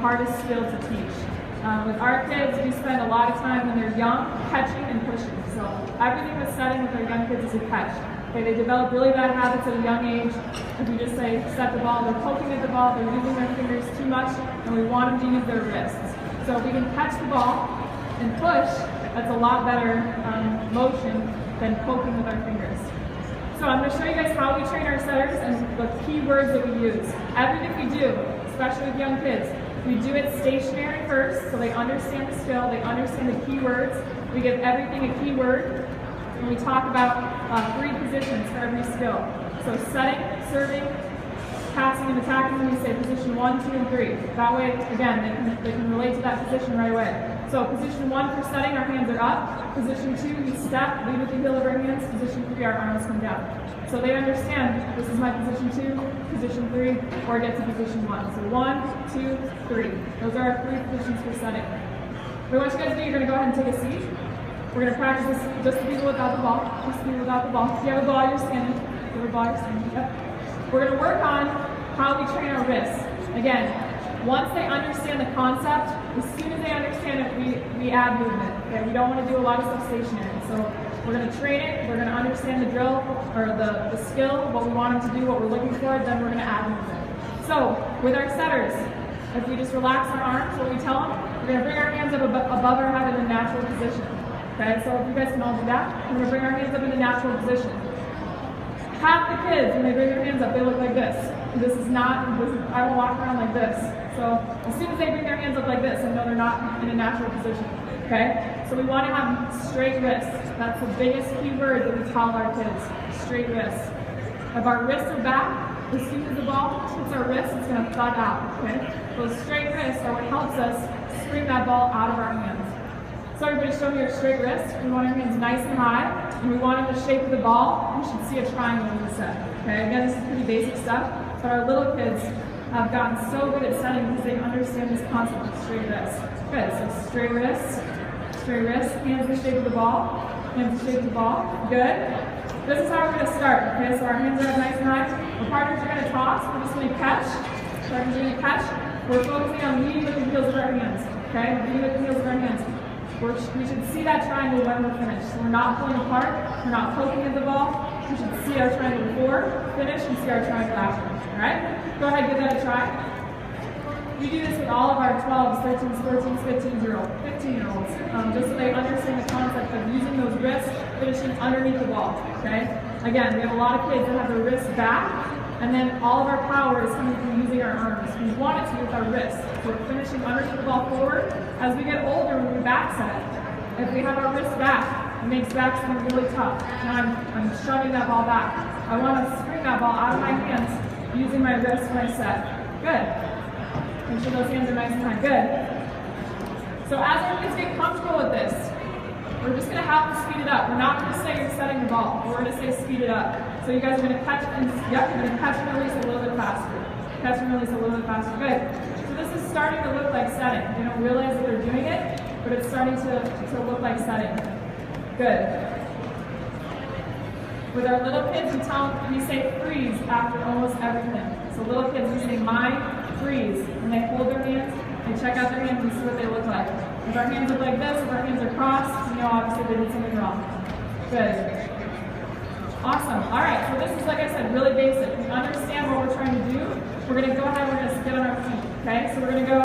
hardest skill to teach. With our kids, we spend a lot of time when they're young catching and pushing. So everything with setting with our young kids is a catch. Okay, they develop really bad habits at a young age. If we just say set the ball, they're poking at the ball, they're using their fingers too much, and we want them to use their wrists. So if we can catch the ball and push, that's a lot better motion than poking with our fingers. So I'm going to show you guys how we train our setters and the key words that we use. Everything we do, especially with young kids, we do it stationary first, so they understand the skill, they understand the key words. We give everything a key word, and we talk about 3 positions for every skill. So setting, serving, passing, and attacking. We say position 1, 2, and 3. That way, again, they can relate to that position right away. So position 1 for setting, our hands are up. Position 2, we step, lead with the heel of our hands. Position 3, our arms come down. So they understand this is my position 2, position 3, or get to position 1. So 1, 2, 3. Those are our 3 positions for setting. What I want you guys to do, you're going to go ahead and take a seat. We're going to practice this just the people without the ball. Just the people without the ball. If you have a ball, you're standing. If you have a ball, you're standing. Yep. We're going to work on how we train our wrists. Again, once they understand the concept, as soon as they understand it, we add movement. Okay? We don't want to do a lot of stuff stationary. So we're going to train it, we're going to understand the drill, or the skill, what we want them to do, what we're looking for, then we're going to add movement. So with our setters, if we just relax our arms, what we tell them, we're going to bring our hands up above our head in a natural position. Okay, so if you guys can all do that, we're going to bring our hands up in a natural position. Half the kids, when they bring their hands up, they look like this. I will walk around like this. So as soon as they bring their hands up like this, I know they're not in a natural position. Okay? So we want to have straight wrists. That's the biggest key word that we tell our kids. Straight wrists. If our wrists are back, as soon as the ball hits our wrist, it's going to thud out. Okay? Those straight wrists are what helps us spring that ball out of our hands. So everybody show me your straight wrists. We want our hands nice and high, and we want them the shape of the ball. You should see a triangle in the set. Okay? Again, this is pretty basic stuff, but our little kids have gotten so good at setting because they understand this concept of straight wrists. Good. So straight wrists, hands the shape of the ball, hands the shape of the ball. Good. This is how we're going to start. Okay, so our hands are up nice and high. Our partners are going to toss. We're just going to catch. Partners are going to catch. We're focusing on leading with the heels of our hands. Okay, leading with the heels of our hands. We should see that triangle when we're finished. So we're not pulling apart. We're not poking at the ball. We should see our triangle before finish and see our triangle after. All right? Go ahead, give that a try. We do this with all of our 12s, 13s, 14s, 15-year-olds, just so they understand the concept of using those wrists, finishing underneath the ball. Okay? Again, we have a lot of kids that have their wrists back, and then all of our power is coming from using our arms. We want it to with our wrists. So we're finishing underneath the ball forward. As we get older, when we back set, if we have our wrists back, it makes back setting really tough. Now I'm shoving that ball back. I want to spring that ball out of my hands using my wrists when I set. Good. Make sure those hands are nice and high. Good. So as our kids get comfortable with this, we're just going to have to speed it up. We're not going to say you're setting the ball. We're going to say speed it up. So you guys are going to catch and you're going to catch and release a little bit faster. Catch and release a little bit faster. Good. So this is starting to look like setting. They don't realize that they're doing it, but it's starting to look like setting. Good. With our little kids, we say freeze after almost everything. So little kids, we say mind, freeze. And they hold their hands, they check out their hands and see what they look like. If our hands look like this, if our hands are crossed, you know obviously they did something wrong. Good. Awesome. All right, so this is, like I said, really basic. We understand what we're trying to do. We're going to go ahead and we're going to get on our feet. Okay, so we're going to go